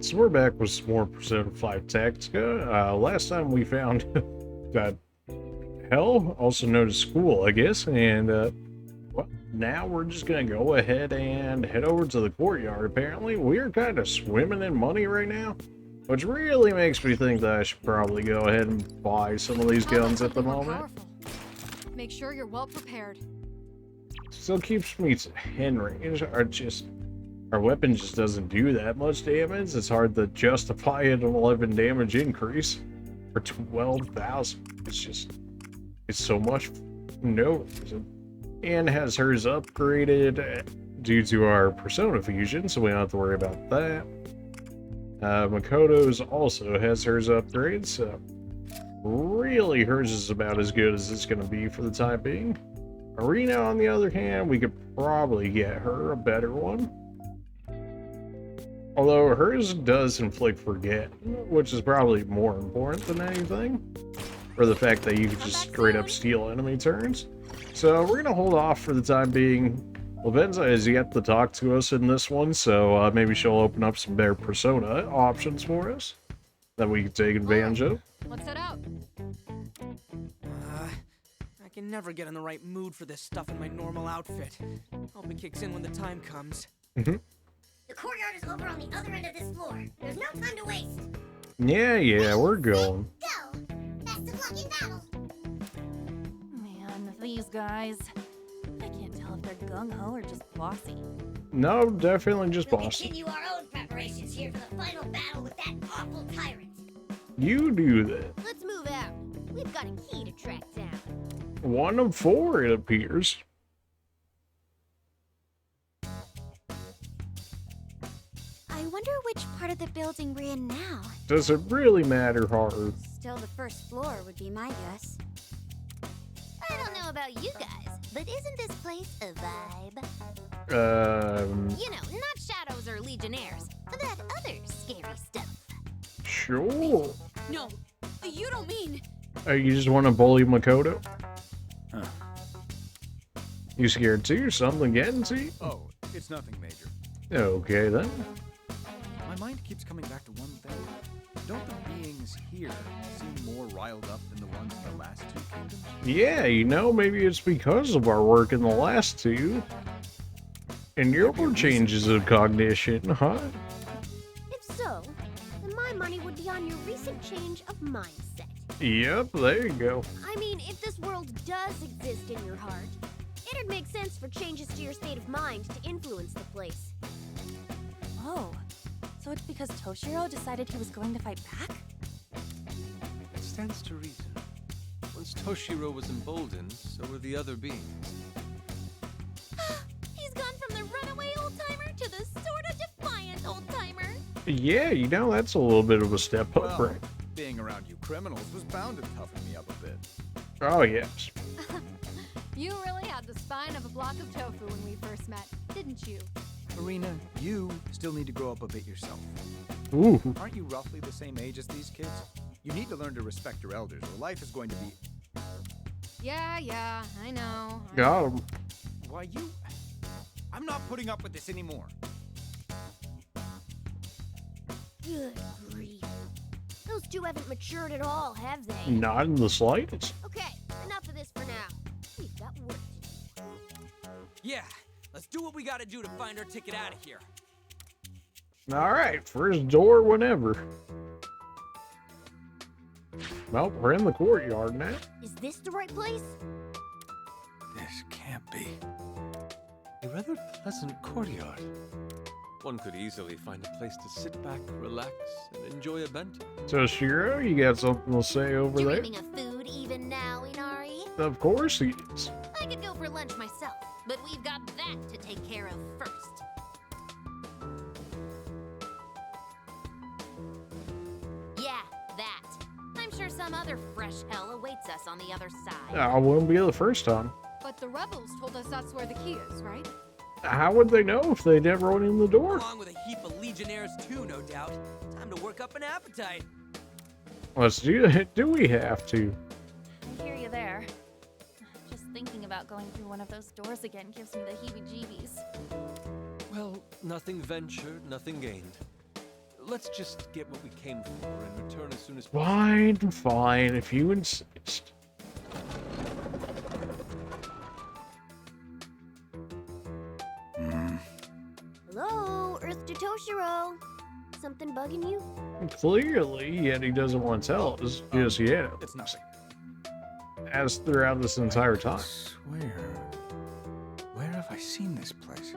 So we're back with some more Persona 5 Tactica. Last time we found that hell, also known as school, I guess, and well, now we're just gonna go ahead and head over to the courtyard. Apparently, we're kind of swimming in money right now, which really makes me think that I should probably go ahead and buy some of these guns at the moment. Powerful. Make sure you're well prepared. Still keeps me to Henry. Our weapon just doesn't do that much damage. It's hard to justify an 11 damage increase for 12,000. It's so much no reason. And has hers upgraded due to our Persona fusion, so we don't have to worry about that. Makoto's also has hers upgraded, so really hers is about as good as it's going to be for the time being. Arena, on the other hand, we could probably get her a better one. Although hers does inflict forget, which is probably more important than anything, for the fact that you can just straight up steal enemy turns. So we're gonna hold off for the time being. Lavenza has yet to talk to us in this one, so maybe she'll open up some better Persona options for us that we can take advantage of. Let's head out. I can never get in the right mood for this stuff in my normal outfit. Hope it kicks in when the time comes. The courtyard is over on the other end of this floor. There's no time to waste. Yeah, we're going. Go! Best of luck in battle! Man, these guys. I can't tell if they're gung-ho or just bossy. No, definitely just We'll boss. continue our own preparations here for the final battle with that awful tyrant. You do that. Let's move out. We've got a key to track down. 1 of 4, it appears. I wonder which part of the building we're in now. Does it really matter, Haru? Still, the first floor would be my guess. I don't know about you guys, but isn't this place a vibe? You know, not shadows or legionnaires, that other scary stuff. Sure. No, you don't mean. You just want to bully Makoto? Huh. You scared too? Something getting to you? Oh, it's nothing major. Okay then. My mind keeps coming back to one thing. Don't the beings here seem more riled up than the ones in the last two kingdoms? Yeah, you know, maybe it's because of our work in the last two. And your changes of cognition, huh? If so, then my money would be on your recent change of mindset. Yep, there you go. I mean, if this world does exist in your heart, it'd make sense for changes to your state of mind to influence the place. Oh, so it's because Toshiro decided he was going to fight back? It stands to reason. Once Toshiro was emboldened, so were the other beings. He's gone from the runaway old-timer to the sorta defiant old-timer. Yeah, you know, that's a little bit of a step up, Well, right? being around you criminals was bound to toughen me up a bit. Oh, yes. You really had the spine of a block of tofu when we first met, didn't you? Marina, you still need to grow up a bit yourself. Ooh. Aren't you roughly the same age as these kids? You need to learn to respect your elders, or life is going to be... Yeah, I know. Got him. Why, you... I'm not putting up with this anymore. Good grief. Those two haven't matured at all, have they? Not in the slightest. Okay, enough of this for now. We've got work to do. Yeah, let's do what we gotta do to find our ticket out of here. Alright, first door whenever. Well, we're in the courtyard now. Is this the right place? This can't be. A rather pleasant courtyard. One could easily find a place to sit back, relax, and enjoy a bento. Toshiro, you got something to say over there? Dreaming of food even now, Inari? Of course he is. I could go for lunch myself, but we've got that to take care of first. Yeah, that. I'm sure some other fresh hell awaits us on the other side. I wouldn't be the first time. But the rebels told us that's where the key is, right? How would they know if they never went in the door? Along with a heap of legionnaires too, no doubt. Time to work up an appetite. Let's do it. Do we have to? I hear you there. Just thinking about going through one of those doors again gives me the heebie-jeebies. Well, nothing ventured, nothing gained. Let's just get what we came for and return as soon as Fine, fine, if you insist. Hello, Earth to Toshiro. Something bugging you? Clearly, yet he doesn't want to tell us just yet. It's nothing. As throughout this entire I time. swear. Where have I seen this place?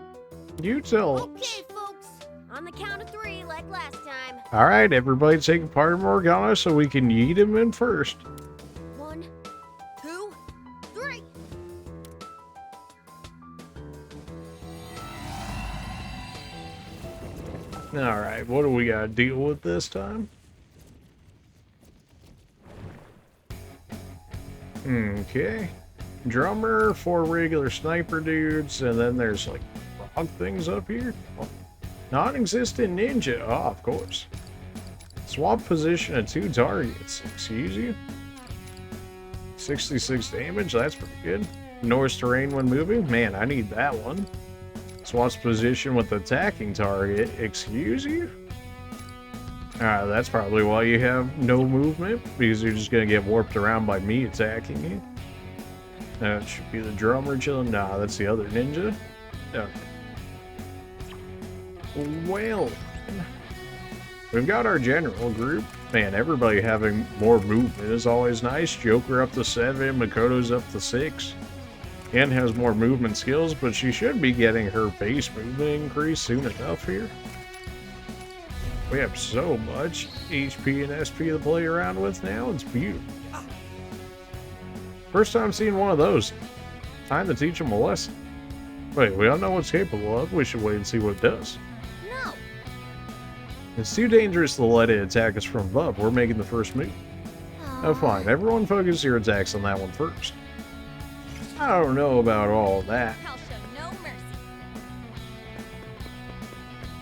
You tell us. Okay, folks. On the count of 3, like last time. Alright, everybody take a part of Morgana so we can yeet him in first. 1, 2, 3. Alright, what do we gotta deal with this time? Okay. Drummer, 4 regular sniper dudes, and then there's like frog things up here. Non-existent ninja, oh, of course. Swap position of 2 targets, excuse you. 66 damage, that's pretty good. Norse terrain when moving, man, I need that one. Swaps position with attacking target, excuse you? That's probably why you have no movement, because you're just gonna get warped around by me attacking you. That should be the drummer chilling. Nah, that's the other ninja. Okay. Well, we've got our general group. Man, everybody having more movement is always nice. Joker up to 7, Makoto's up to 6. Ken has more movement skills, but she should be getting her base movement increase soon enough here. We have so much HP and SP to play around with now, it's beautiful. First time seeing one of those. Time to teach him a lesson. Wait, we don't know what's capable of. We should wait and see what it does. No. It's too dangerous to let it attack us from above. We're making the first move. Oh, fine. Everyone focus your attacks on that one first. I don't know about all that. I'll show no mercy.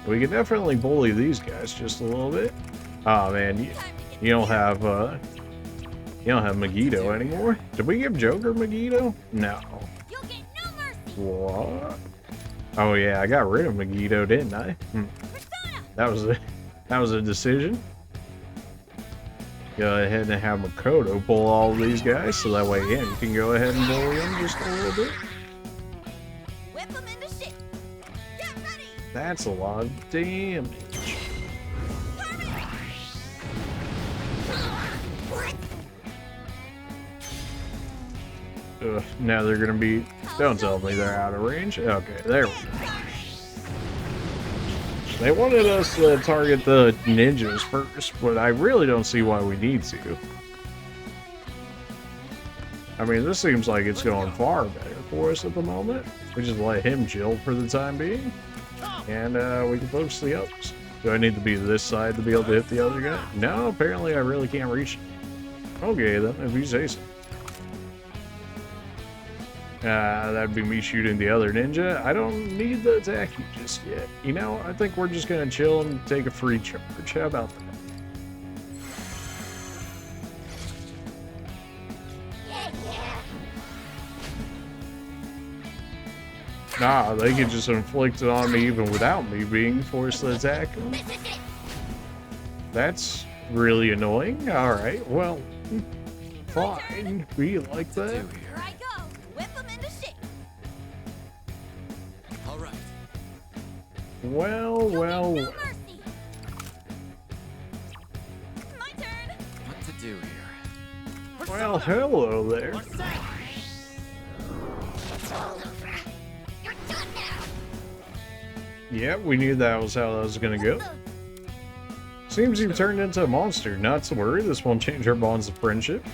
We can definitely bully these guys just a little bit. Oh man, you don't have Megiddo anymore. Did we give Joker Megiddo? No. You'll get no mercy. What? Oh yeah, I got rid of Megiddo, didn't I? That was a decision. Go ahead and have Makoto pull all of these guys, so that way, yeah, you can go ahead and bully them just a little bit. Whip them into shit. Get ready. That's a lot of damage. What? Ugh, now they're gonna be. Don't tell me they're out of range. Okay, there we go. They wanted us to target the ninjas first, but I really don't see why we need to. I mean, this seems like it's going far better for us at the moment. We just let him chill for the time being, and we can focus the others. Do I need to be this side to be able to hit the other guy? No, apparently I really can't reach him. Okay then, if you say so. That'd be me shooting the other ninja. I don't need the attack just yet. You know, I think we're just gonna chill and take a free charge. How about that? Nah, they can just inflict it on me even without me being forced to attack them. That's really annoying. Alright, well, fine. We like that. Here I go. Whip them into shit. All right. Well. No mercy. My turn. What to do here? Well, hello there. It's all over. You're done now. Yeah, we knew that was how that was gonna go. Seems you've turned into a monster. Not to worry, this won't change our bonds of friendship.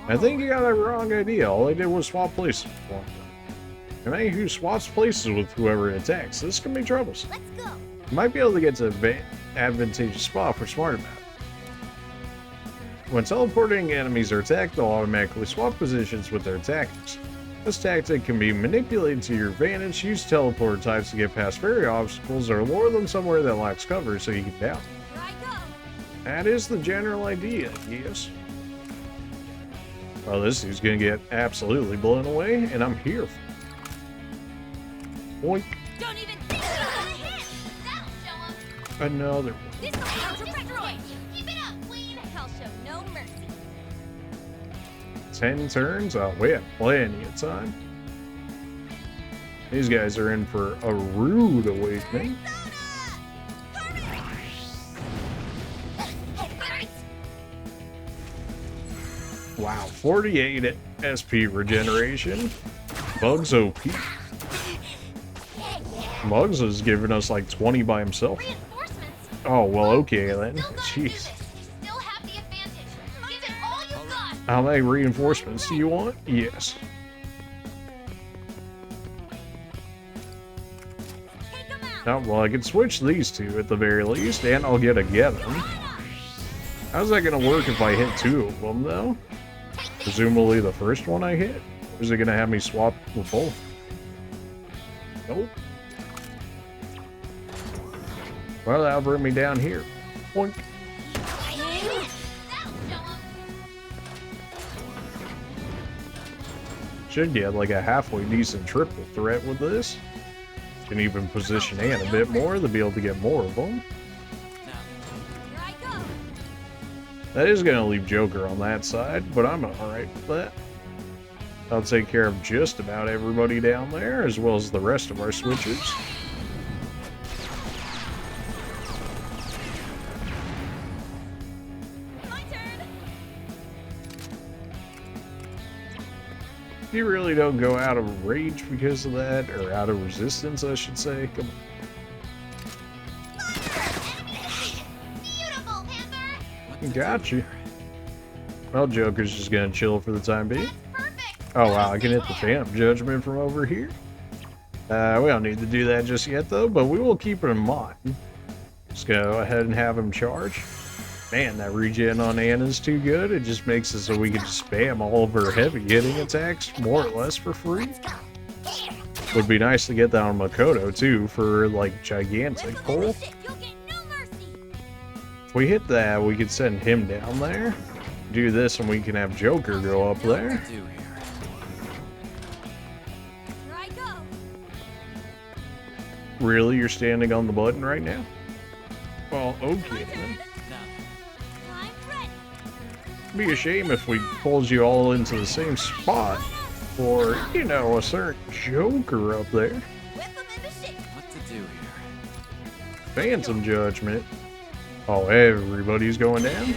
I think you got a wrong idea. All I did was swap places with one. And man who swaps places with whoever it attacks, this can be troublesome. Let's go. You might be able to get to an advantageous spot if we're smart about it. When teleporting enemies are attacked, they'll automatically swap positions with their attackers. This tactic can be manipulated to your advantage. Use teleport types to get past fairy obstacles or lure them somewhere that lacks cover so you can down. Here I go. That is the general idea, yes. Well, this dude's gonna get absolutely blown away, and I'm here for it. Boink. Don't even think about it. That'll show 'em. Another one. This will Keep it up, Queen! I'll show no mercy. 10 turns? Oh, we have plenty of time. These guys are in for a rude awakening. Wow, 48 SP regeneration. Bugs OP. Bugs is giving us like 20 by himself. Reinforcements! Oh, well, okay then. Still gotta do Jeez. this. You still have the advantage. Give it all you got! How many reinforcements do you want? Yes. Oh, well, I can switch these two at the very least, and I'll get a Gavin. How's that gonna work if I hit 2 of them, though? Presumably the first one I hit? Or is it gonna have me swap with both? Nope. Well, that'll bring me down here. Boink. Should get like a halfway decent triple threat with this. Can even position in a bit more to be able to get more of them. Here I go. That is going to leave Joker on that side, but I'm alright with that. I'll take care of just about everybody down there, as well as the rest of our switchers. My turn. You really don't go out of rage because of that, or out of resistance, I should say. Come Beautiful, Panther! on. Got you. Well, Joker's just going to chill for the time being. Perfect! Oh wow, I can hit the Phantom Judgment from over here. We don't need to do that just yet though, but we will keep it in mind. Just go ahead and have him charge. Man, that regen on Anna's too good. It just makes it so we can just spam all of her heavy hitting attacks more or less for free. Would be nice to get that on Makoto too for like gigantic pull. You'll get no mercy. If we hit that, we could send him down there. Do this and we can have Joker go up there. Do here. Here I go. Really, you're standing on the button right now? Well, okay then. I'm ready. Be a shame if we pulled you all into the same spot for, you know, a certain Joker up there. Whip 'em into shape. What to do here? Phantom Judgment. Oh, everybody's going down?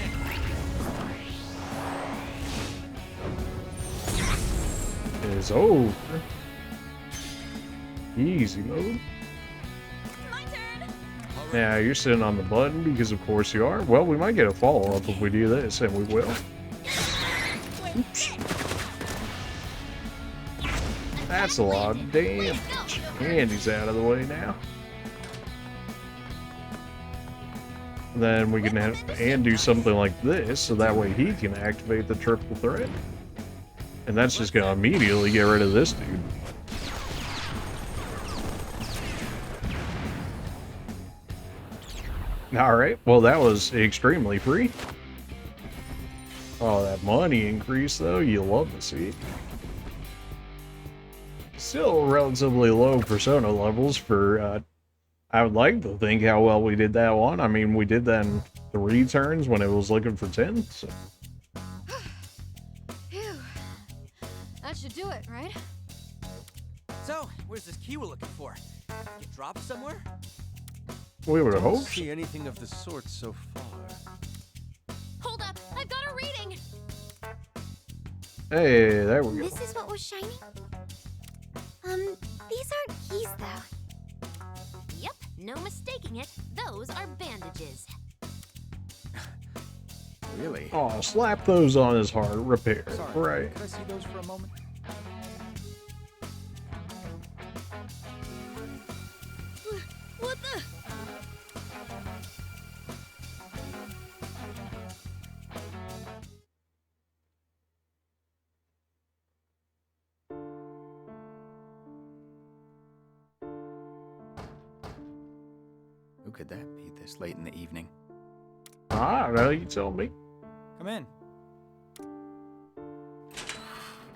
It's over. Easy mode. My turn. Now, you're sitting on the button because of course you are. Well, we might get a follow-up if we do this, and we will. Oops. That's a lot of damage. Andy's out of the way now. Then we can have and do something like this, so that way he can activate the triple threat. And that's just gonna immediately get rid of this dude. Alright, well that was extremely free. Oh, that money increase though, you love to see it. Still relatively low persona levels for, I would like to think how well we did that one. I mean, we did that in 3 turns when it was looking for 10, so. Phew. That should do it, right? So, where's this key we're looking for? Get dropped somewhere? We would have Don't hoped. see anything of the sort so far. Hold up! I've got a reading! Hey, there we go. This is what was shining? These aren't keys, though. Yep, no mistaking it. Those are bandages. Really? Oh, slap those on his heart. Repair. Sorry. Right. Could I see those for a moment? What the? Who could that be this late in the evening? I don't know, you tell me. Come in.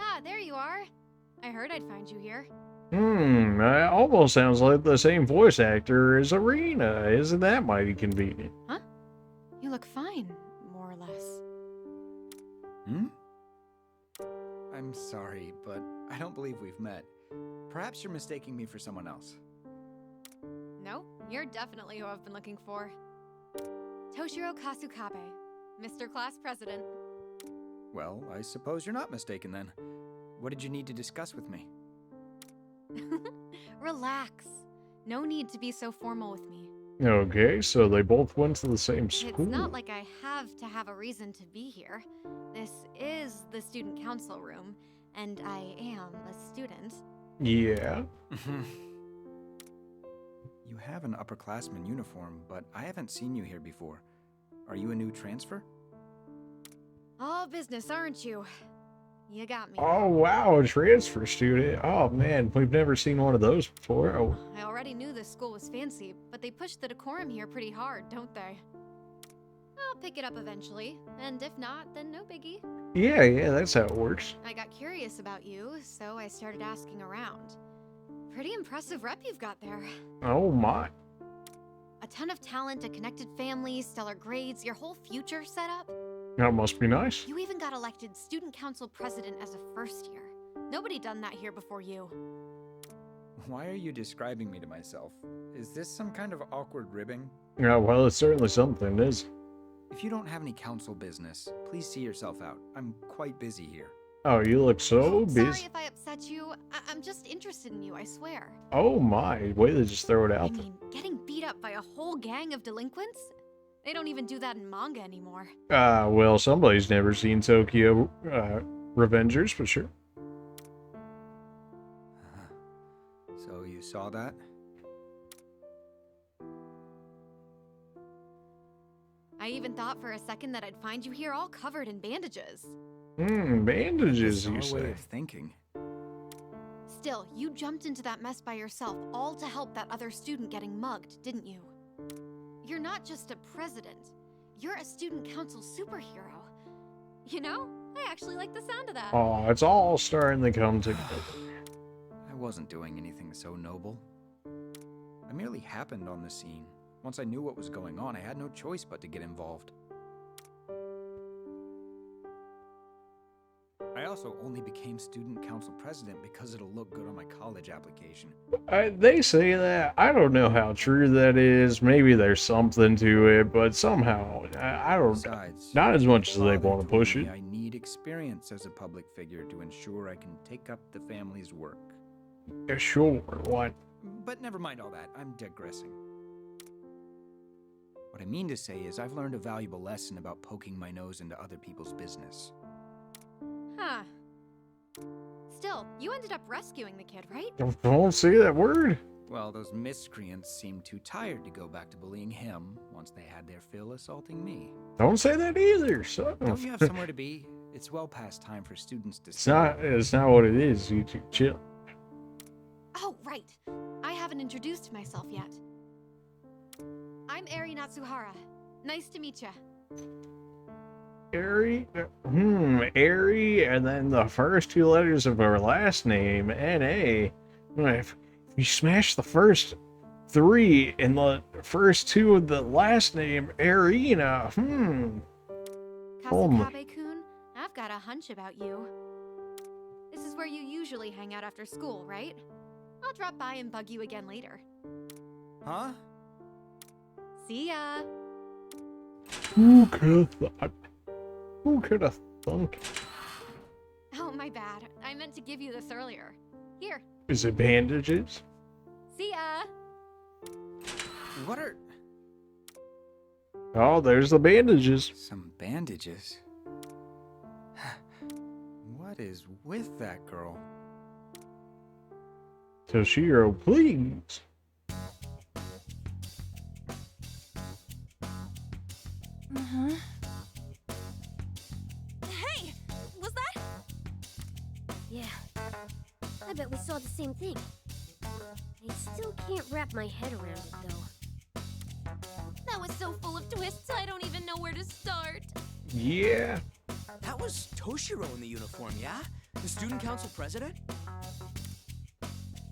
Ah, there you are. I heard I'd find you here. That almost sounds like the same voice actor as Arena. Isn't that mighty convenient? look fine, more or less. Hmm? I'm sorry, but I don't believe we've met. Perhaps you're mistaking me for someone else. No, you're definitely who I've been looking for. Toshiro Kasukabe, Mr. Class President. Well, I suppose you're not mistaken then. What did you need to discuss with me? Relax. No need to be so formal with me. Okay, so they both went to the same school. It's not like I have to have a reason to be here. This is the student council room, and I am a student. Yeah. You have an upperclassman uniform, but I haven't seen you here before. Are you a new transfer? All business, aren't you? You got me. Oh, wow, a transfer student. Oh, man, we've never seen one of those before. Oh. I already knew this school was fancy, but they push the decorum here pretty hard, don't they? I'll pick it up eventually, and if not, then no biggie. Yeah, that's how it works. I got curious about you, so I started asking around. Pretty impressive rep you've got there. Oh, my. A ton of talent, a connected family, stellar grades, your whole future set up. That must be nice. You even got elected student council president as a first year. Nobody done that here before you. Why are you describing me to myself? Is this some kind of awkward ribbing? Yeah, well, it's certainly something, it is. If you don't have any council business, please see yourself out. I'm quite busy here. Oh, you look so busy. Sorry if I upset you. I'm just interested in you, I swear. Oh, my. Way to just throw it out I there. mean, getting beat up by a whole gang of delinquents? They don't even do that in manga anymore. Well, somebody's never seen Tokyo Revengers, for sure. So you saw that? I even thought for a second that I'd find you here all covered in bandages. Bandages, you Bizarre way say? of thinking. Still, you jumped into that mess by yourself, all to help that other student getting mugged, didn't you? You're not just a president. You're a student council superhero. You know, I actually like the sound of that. Oh, it's all starting to come together. I wasn't doing anything so noble. I merely happened on the scene. Once I knew what was going on, I had no choice but to get involved. I also only became student council president because it'll look good on my college application. They say that. I don't know how true that is. Maybe there's something to it, but somehow, I don't... Besides, Not as much as my they father want to told push me it. I need experience as a public figure to ensure I can take up the family's work. Yeah, sure, what? But never mind all that, I'm digressing. What I mean to say is I've learned a valuable lesson about poking my nose into other people's business. Huh. Still, you ended up rescuing the kid, right? Don't say that word. Well, those miscreants seemed too tired to go back to bullying him once they had their fill assaulting me. Don't say that either, son. Don't you have somewhere to be? It's well past time for students to It's not what it is. You chill. Oh, right. I haven't introduced myself yet. I'm Eri Natsuhara. Nice to meet ya. Eri? Eri, and then the first two letters of her last name, N-A. If you smash the first three and the first two of the last name, Erina, Kasukabe-kun, I've got a hunch about you. This is where you usually hang out after school, right? I'll drop by and bug you again later. Huh? See ya! Who could have thought? Who could have thunk? Oh, my bad. I meant to give you this earlier. Here, Is it bandages? see ya! What are... Oh, there's the bandages. some bandages? What is with that girl? Toshiro, please. Uh-huh. Hey! Was that? Yeah. I bet we saw the same thing. I still can't wrap my head around it, though. That was so full of twists, I don't even know where to start. Yeah. That was Toshiro in the uniform, yeah? The student council president?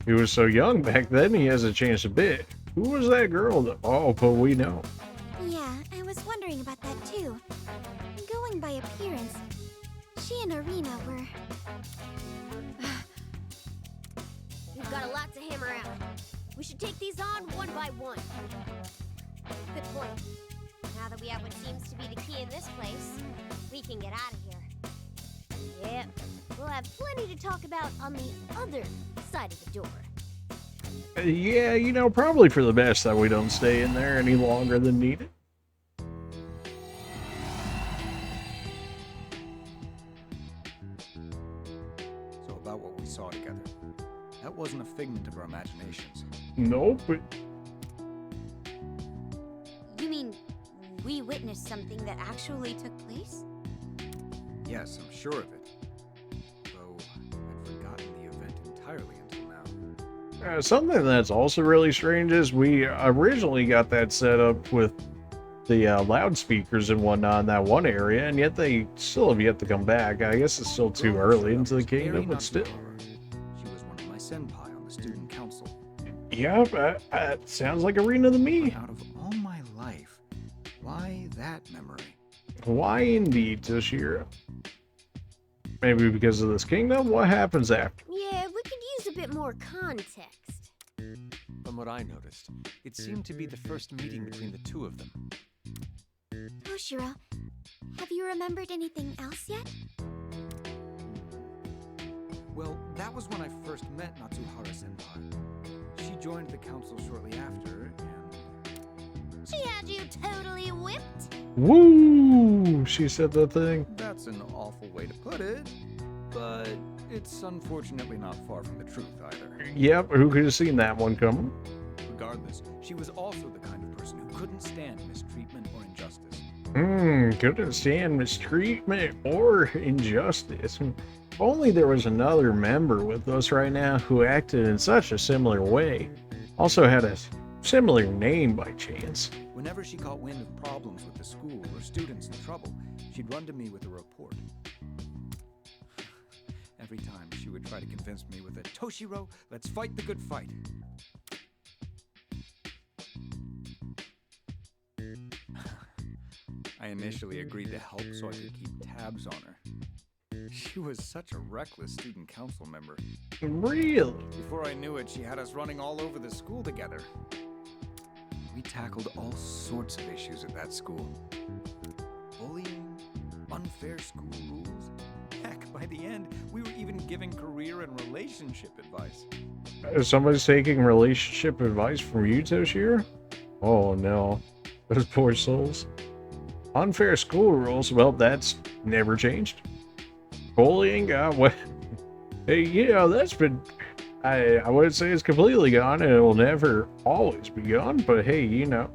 He was so young back then, he has a chance to bid. Who was that girl? Oh, but we know. Yeah, I was wondering about that too. Going by appearance, she and Arena were... We've got a lot to hammer out. We should take these on one by one. Good point. Now that we have what seems to be the key in this place, we can get out of here. Yep, we'll have plenty to talk about on the other side of the door. Yeah, you know, probably for the best that we don't stay in there any longer than needed. So about what we saw together. That wasn't a figment of our imaginations. Nope. You mean we witnessed something that actually took place? Yes, I'm sure of it. Though I'd forgotten the event entirely until now. Something that's also really strange is we originally got that set up with the loudspeakers and whatnot in that one area, and yet they still have yet to come back. I guess it's still too early into the kingdom, but still. She was one of my senpai on the student council. Yeah, sounds like Arena to me. Out of all my life, why that memory? Why indeed, Toshiro? Maybe because of this kingdom? What happens after? Yeah, we could use a bit more context. From what I noticed, it seemed to be the first meeting between the two of them. Toshiro, have you remembered anything else yet? Well, that was when I first met Natsuhara-senpai. She joined the council shortly after, and... She had you totally whipped? Woo! She said the thing. That's an awful way to put it, but it's unfortunately not far from the truth either. Yep, who could have seen that one coming? Regardless, she was also the kind of person who couldn't stand mistreatment or injustice. Couldn't stand mistreatment or injustice. If only there was another member with us right now who acted in such a similar way. Also had a similar name by chance. Whenever she caught wind of problems with the school or students in trouble, she'd run to me with a report. Every time she would try to convince me with a "Toshiro, let's fight the good fight." I initially agreed to help so I could keep tabs on her. She was such a reckless student council member. Really? Before I knew it, she had us running all over the school together. We tackled all sorts of issues at that school. Bullying, unfair school rules. Heck, by the end, we were even giving career and relationship advice. Somebody's taking relationship advice from you, Toshiro? Oh no. Those poor souls. Unfair school rules, well, that's never changed. Bullying, well, hey, you know, that's been, I wouldn't say it's completely gone, and it will never always be gone, but hey, you know,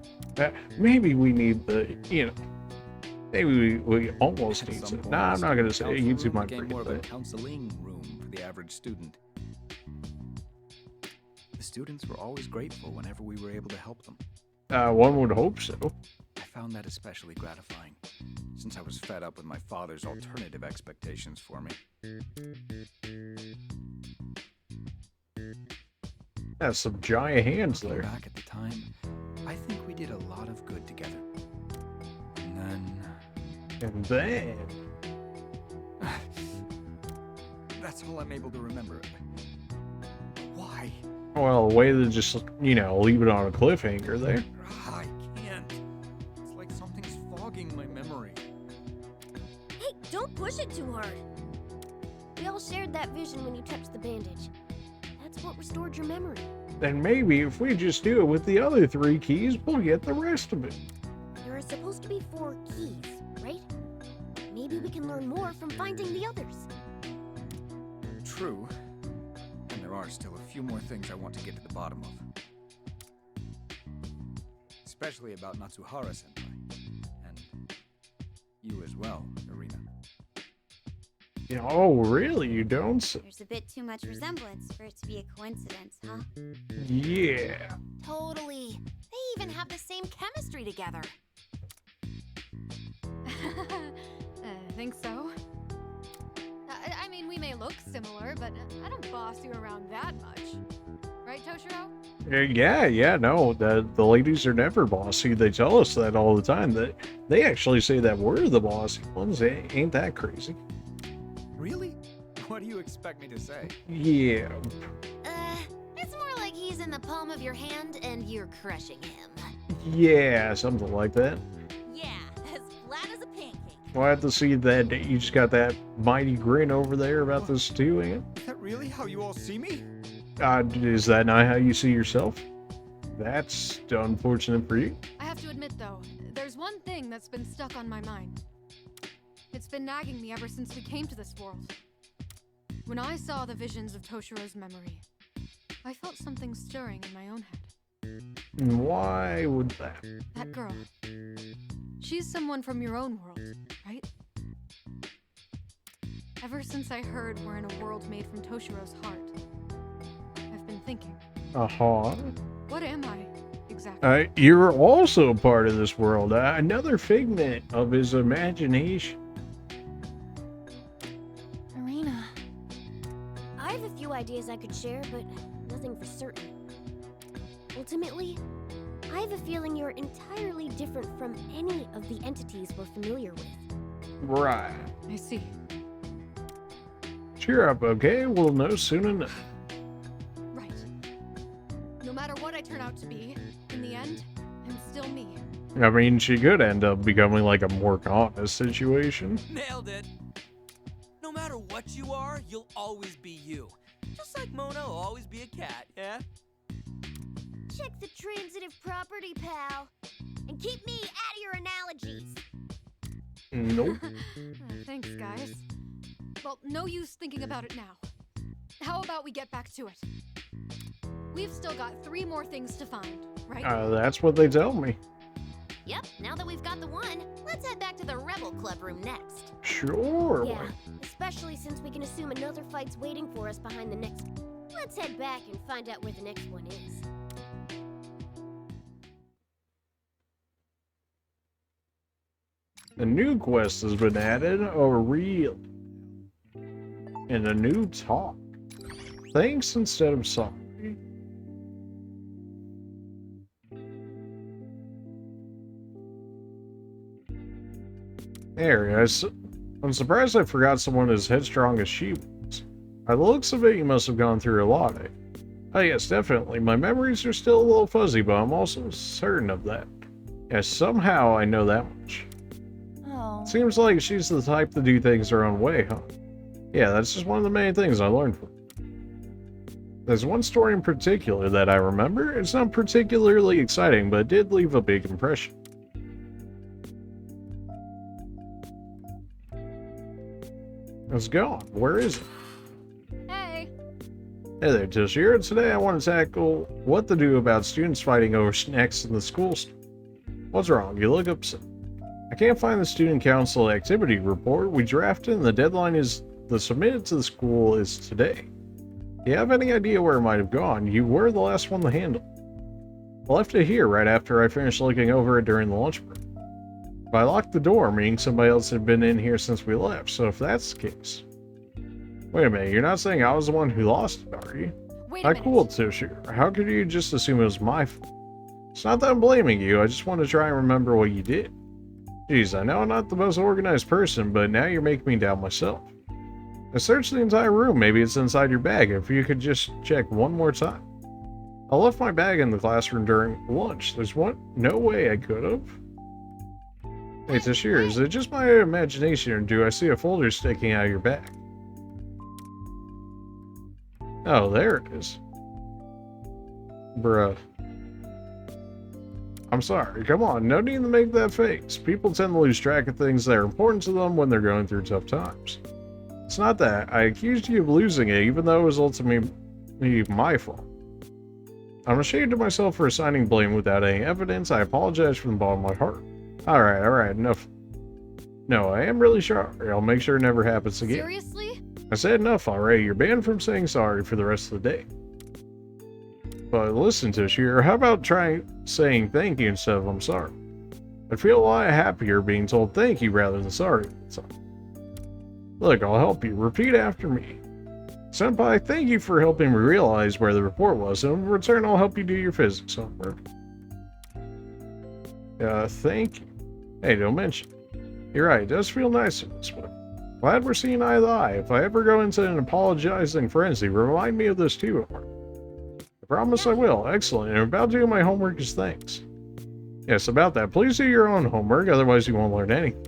maybe we need the, you know, maybe we almost need to. Nah, I'm not going to say it. YouTube might became forget more of a that. counseling room for the average student. The students were always grateful whenever we were able to help them. One would hope so. I found that especially gratifying, since I was fed up with my father's alternative expectations for me. That's some giant hands Looking there. back at the time, I think we did a lot of good together. And And then, that's all I'm able to remember. Why? well, a way to just, you know, leave it on a cliffhanger there. I can't. It's like something's fogging my memory. Hey, don't push it too hard. We all shared that vision when you touched the bandage. That's what restored your memory. Then maybe if we just do it with the other 3 keys, we'll get the rest of it. There are supposed to be 4 keys, right? Maybe we can learn more from finding the others. True. And there are still a few more things I want to get to the bottom of. Especially about Natsuhara-senpai. And you as well, Arena. Oh, really? You don't? There's a bit too much resemblance for it to be a coincidence, huh? Yeah. Totally. They even have the same chemistry together. Think so? I mean, we may look similar, but I don't boss you around that much. Right, Toshiro? Yeah, no, the ladies are never bossy. They tell us that all the time. That They actually say that we're the bossy ones. Ain't that crazy? Really? What do you expect me to say? Yeah. It's more like he's in the palm of your hand and you're crushing him. Yeah, something like that. Yeah, as flat as a pancake. We'll have to see that you just got that mighty grin over there about this too, Ian. Is that really how you all see me? Is that not how you see yourself? That's unfortunate for you. I have to admit, though, there's one thing that's been stuck on my mind. It's been nagging me ever since we came to this world. When I saw the visions of Toshiro's memory, I felt something stirring in my own head. And why would that? That girl. She's someone from your own world, right? Ever since I heard we're in a world made from Toshiro's heart, I've been thinking. Uh-huh. What am I, exactly? You're also part of this world. Another figment of his imagination. Arena. I have a few ideas I could share, but nothing for certain. Ultimately, I have a feeling you're entirely different from any of the entities we're familiar with. Right. I see. Cheer up, okay? We'll know soon enough. Right. No matter what I turn out to be, in the end, I'm still me. I mean, she could end up becoming like a more honest situation. Nailed it. No matter what you are, you'll always be you. Just like Mona will always be a cat, yeah? Check the transitive property, pal. And keep me out of your analogies. Nope. Thanks, guys. Well, no use thinking about it now. How about we get back to it? We've still got 3 more things to find, right? That's what they tell me. Yep, now that we've got the one, let's head back to the Rebel Club room next. Sure. Yeah, especially since we can assume another fight's waiting for us behind the next. Let's head back and find out where the next one is. A new quest has been added, really? And a new talk. Thanks instead of sorry. There, guys. I'm surprised I forgot someone as headstrong as she was. By the looks of it, you must have gone through a lot, eh? Oh yes, definitely. My memories are still a little fuzzy, but I'm also certain of that. Yes, somehow I know that much. Oh. Seems like she's the type to do things her own way, huh? Yeah, that's just one of the many things I learned from her. There's one story in particular that I remember. It's not particularly exciting, but it did leave a big impression. It's gone. Where is it? Hey! Hey there, Toshiro. Today I want to tackle what to do about students fighting over snacks in the school. What's wrong? You look upset. I can't find the student council activity report we drafted, and the deadline is submitted to the school is today. Do you have any idea where it might have gone? You were the last one to handle. I left it here right after I finished looking over it during the lunch break. But I locked the door, meaning somebody else had been in here since we left, so if that's the case... Wait a minute, you're not saying I was the one who lost it, are you? Wait a Not minute. cool, Toshiro. How could you just assume it was my fault? It's not that I'm blaming you, I just want to try and remember what you did. Jeez, I know I'm not the most organized person, but now you're making me doubt myself. I searched the entire room, maybe it's inside your bag, if you could just check one more time. I left my bag in the classroom during lunch, there's no way I could have. Hey Toshiro, is it just my imagination, or do I see a folder sticking out of your bag? Oh, there it is. Bruh. I'm sorry, come on, no need to make that face. People tend to lose track of things that are important to them when they're going through tough times. It's not that. I accused you of losing it, even though it was ultimately my fault. I'm ashamed of myself for assigning blame without any evidence. I apologize from the bottom of my heart. Alright, enough. No, I am really sorry. I'll make sure it never happens again. Seriously? I said enough already. You're banned from saying sorry for the rest of the day. But listen, Toshiro, how about saying thank you instead of I'm sorry? I'd feel a lot happier being told thank you rather than sorry. Look, I'll help you. Repeat after me. Senpai, thank you for helping me realize where the report was, and in return I'll help you do your physics homework. Thank you. Hey, don't mention. You're right, it does feel nice in this way. Glad we're seeing eye to eye. If I ever go into an apologizing frenzy, remind me of this too. I promise I will. Excellent. And I'm about to do my homework as thanks. Yes, about that. Please do your own homework, otherwise you won't learn anything.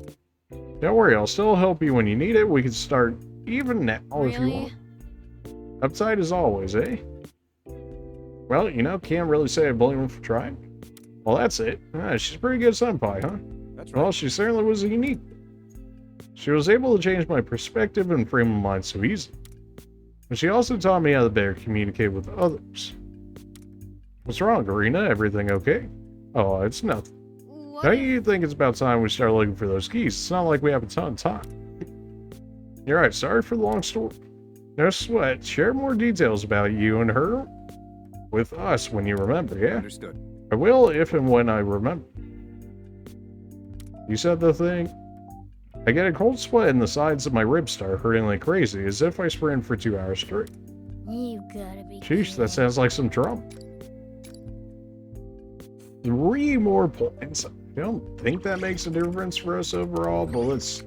Don't worry, I'll still help you when you need it. We can start even now if you want. Uptight as always, eh? Well, you know, can't really say I blame him for trying. Well, that's it. She's a pretty good senpai, huh? That's right. Well, she certainly was unique. She was able to change my perspective and frame of mind so easily. And she also taught me how to better communicate with others. What's wrong, Karina? Everything okay? Oh, it's nothing. What? Don't you think it's about time we start looking for those keys? It's not like we have a ton of time. You're right, sorry for the long story. No sweat. Share more details about you and her with us when you remember, yeah? Understood. I will if and when I remember. You said the thing? I get a cold sweat and the sides of my ribs start hurting like crazy, as if I sprinted for 2 hours straight. You gotta be Sheesh, that sounds like some trouble. 3 more points. I don't think that makes a difference for us overall, but let's...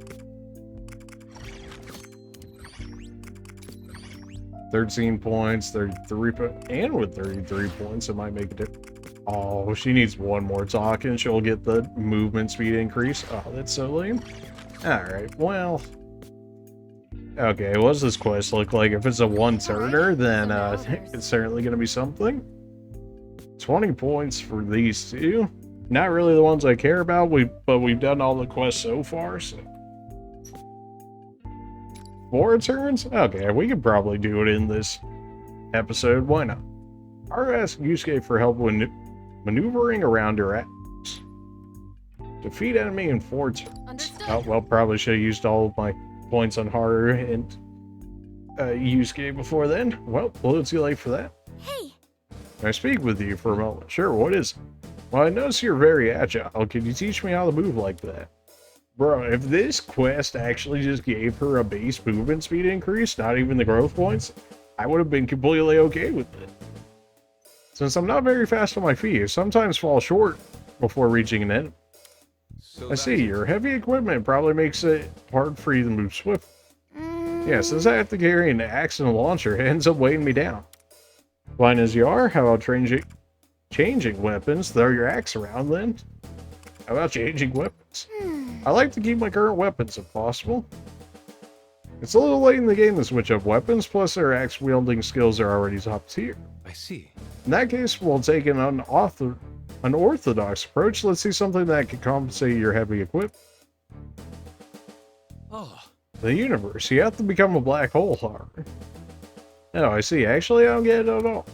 13 points, 33 and with 33 points, it might make a difference. Oh, she needs one more talk and she'll get the movement speed increase. Oh, that's so lame. Alright, well... Okay, what does this quest look like? If it's a one-turner, then it's certainly going to be something. 20 points for these two. Not really the ones I care about, but we've done all the quests so far, so... 4 turns? Okay, we could probably do it in this episode. Why not? I'll ask Yusuke for help when maneuvering around her apps. Defeat enemy in 4 turns. Understood. Oh, well, probably should have used all of my points on Haru and Yusuke before then. Well, a little too late for that. Hey, Can I speak with you for a moment? Sure, what is it? Well, I notice you're very agile. Can you teach me how to move like that? Bro, if this quest actually just gave her a base movement speed increase, not even the growth points, I would have been completely okay with it. Since I'm not very fast on my feet, I sometimes fall short before reaching an enemy. So I see, your heavy equipment probably makes it hard for you to move swift. mm, Yeah, since I have to carry an axe and a launcher, it ends up weighing me down. Blind as you are, how about changing weapons? Throw your axe around then. How about changing weapons? I like to keep my current weapons if possible. It's a little late in the game to switch up weapons, plus their axe wielding skills are already top tier. I see. In that case, we'll take an unorthodox approach. Let's see something that can compensate your heavy equipment. Oh, The universe. You have to become a black hole, Haru. Oh, I see. Actually, I don't get it at all.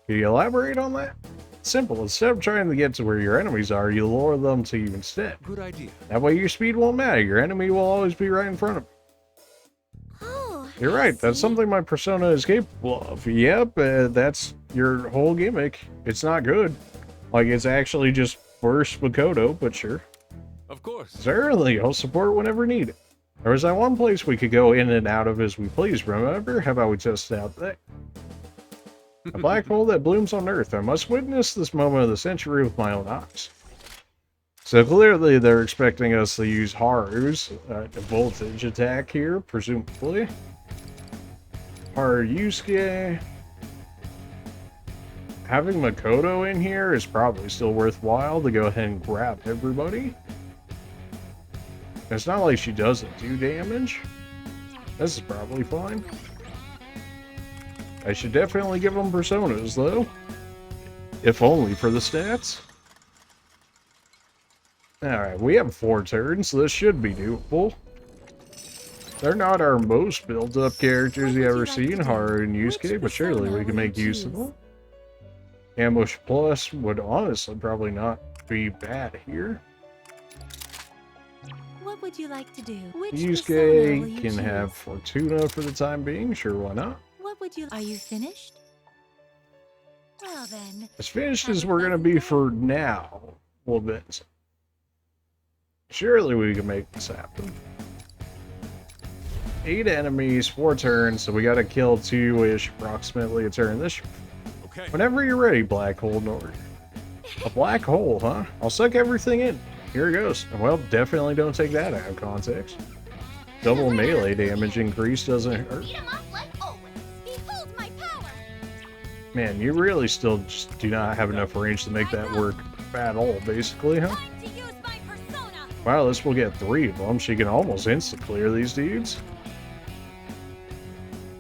Can you elaborate on that? Simple. Instead of trying to get to where your enemies are, you lure them to you instead. good idea. That way your speed won't matter. Your enemy will always be right in front of you. oh, You're right. That's see. something my persona is capable of. Yep, that's your whole gimmick. It's not good. Like, it's actually just worse Makoto, but sure. Of course. Certainly, I'll support whenever needed. There was that one place we could go in and out of as we please, remember? How about we test it out there? A black hole that blooms on Earth. I must witness this moment of the century with my own eyes. So clearly they're expecting us to use Haru's voltage attack here, presumably. Haru Yusuke. Having Makoto in here is probably still worthwhile to go ahead and grab everybody. It's not like she doesn't do damage. This is probably fine. I should definitely give them personas, though. If only for the stats. Alright, we have 4 turns, so this should be doable. They're not our most built-up characters you ever seen, Haru and Yusuke, but surely we can make use of them. Ambush Plus would honestly probably not be bad here. What would you like to do? Which persona will Yusuke you can choose? have Fortuna for the time being, sure, why not? What would you? Are you finished? Well then. As finished as we're gonna be for now, well, bit. Surely we can make this happen. 8 enemies, 4 turns, so we gotta kill 2-ish approximately a turn this. Okay. Whenever you're ready, Black Hole North. A black hole, huh? I'll suck everything in. here it goes. Well, definitely don't take that out of context. Double melee damage increase doesn't hurt. Beat 'em up like always. Behold my power. Man, you really still just do not have enough range to make that work at all, basically, huh? Time to use my persona. Wow, this will get 3 of them. She can almost insta-clear these dudes.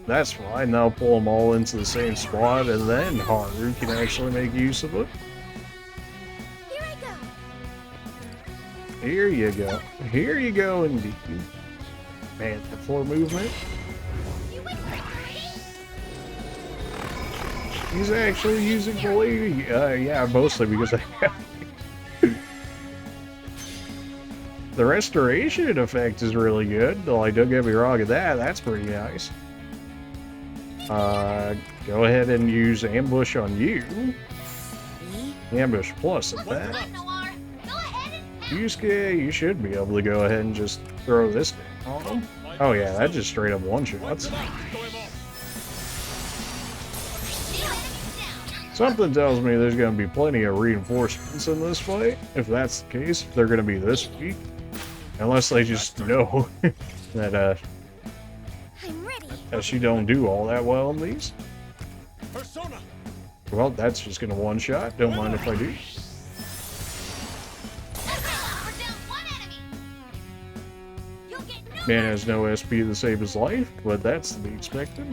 That's fine. Now pull them all into the same spot, and then Haru can actually make use of it. Here I go. Here you go. Here you go, indeed. Man, the floor movement. You win victory. He's actually using Blade. Yeah, mostly because I have. The restoration effect is really good. Like, don't get me wrong at that. That's pretty nice. Go ahead and use ambush on you. Ambush plus at that. Noir, go ahead and Yusuke, you should be able to go ahead and just throw this down on him. Oh yeah, that just straight up one-shots. Something tells me there's going to be plenty of reinforcements in this fight. If that's the case, they're going to be this weak. Unless they just know that I'm ready. that she don't do all that well in these. Persona. Well, that's just going to one-shot. Don't mind if I do. We're down one enemy. You'll get no Man has no SP to save his life, but that's to be expected.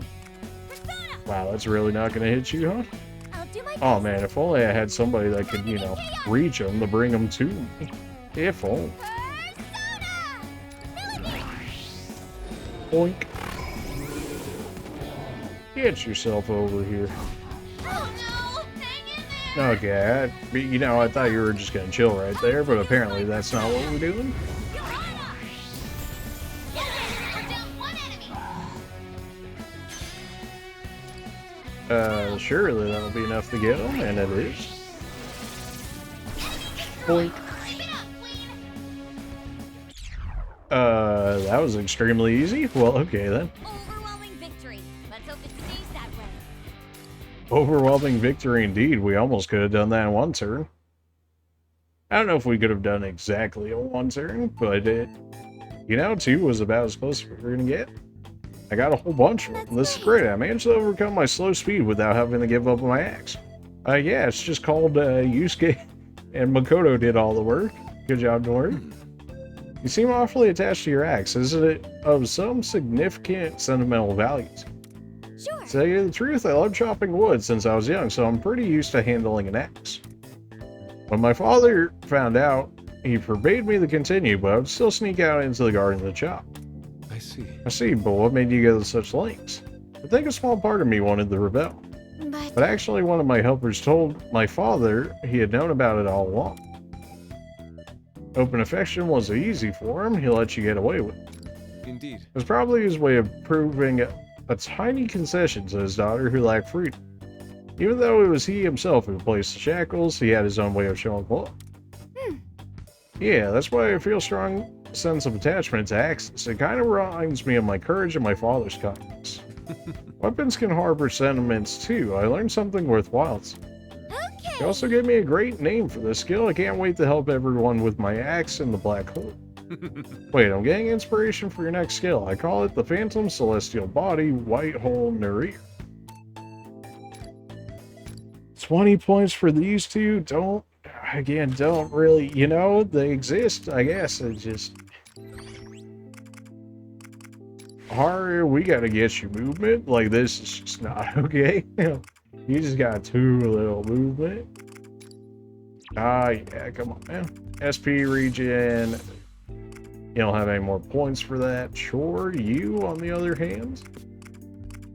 persona. Wow, that's really not going to hit you, huh? I'll do my Oh man, if only I had somebody that could, you know, reach him to bring him to me. If only. persona. Boink. Get yourself over here. Oh no! Hang in there. Okay, you know, I thought you were just gonna chill right there, but apparently that's not what we're doing. You're on up. We're down one enemy. Surely that'll be enough to get him, and it is. Boink. Keep it up, Queen. That was extremely easy. Well, okay then. Overwhelming victory. Let's hope it stays that way. Overwhelming victory indeed. We almost could have done that in one turn. I don't know if we could have done exactly a one turn, but it, you know, 2 was about as close as we were gonna get. I got a whole bunch of them. This is great. I managed to overcome my slow speed without having to give up my axe. Yeah, it's just called Yusuke and Makoto did all the work. Good job, Nori. You seem awfully attached to your axe. Isn't it of some significant sentimental values? Sure. To tell you the truth, I love chopping wood since I was young, so I'm pretty used to handling an axe. When my father found out, he forbade me to continue, but I would still sneak out into the garden to chop. I see, but what made you go to such lengths? I think a small part of me wanted to rebel. But actually, one of my helpers told my father he had known about it all along. Open affection was easy for him. He let you get away with it. Indeed. It was probably his way of proving a tiny concession to his daughter who lacked freedom. Even though it was he himself who placed the shackles, he had his own way of showing love. Yeah, that's why I feel a strong sense of attachment to axes. It kind of reminds me of my courage and my father's kindness. Weapons can harbor sentiments too. I learned something worthwhile. He also gave me a great name for this skill. I can't wait to help everyone with my axe and the black hole. Wait, I'm getting inspiration for your next skill. I call it the Phantom Celestial Body White Hole Narir. 20 points for these two. Don't really, you know, they exist, I guess. It just... Haru, we gotta get you movement. Like, this is just not okay. You just got too little movement. Yeah, come on, man. SP regen. You don't have any more points for that. Sure, you, on the other hand.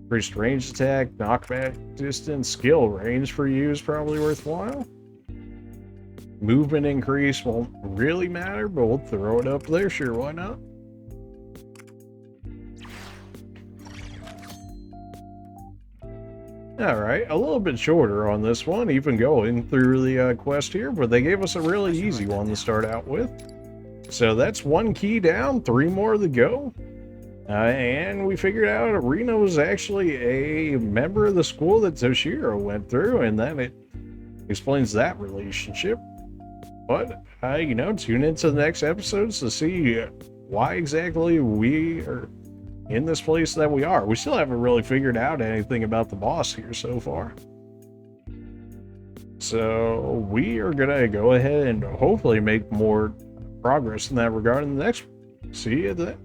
Increased range attack, knockback distance, skill range for you is probably worthwhile. Movement increase won't really matter, but we'll throw it up there. Sure, why not? Alright, a little bit shorter on this one, even going through the quest here, but they gave us a really easy one to start out with. So that's 1 key down, 3 more to go. And we figured out Reno was actually a member of the school that Toshiro went through, and then it explains that relationship. But, you know, tune into the next episodes to see why exactly we are in this place that we are. We still haven't really figured out anything about the boss here so far. So we are going to go ahead and hopefully make more progress in that regard in the next one. See you then.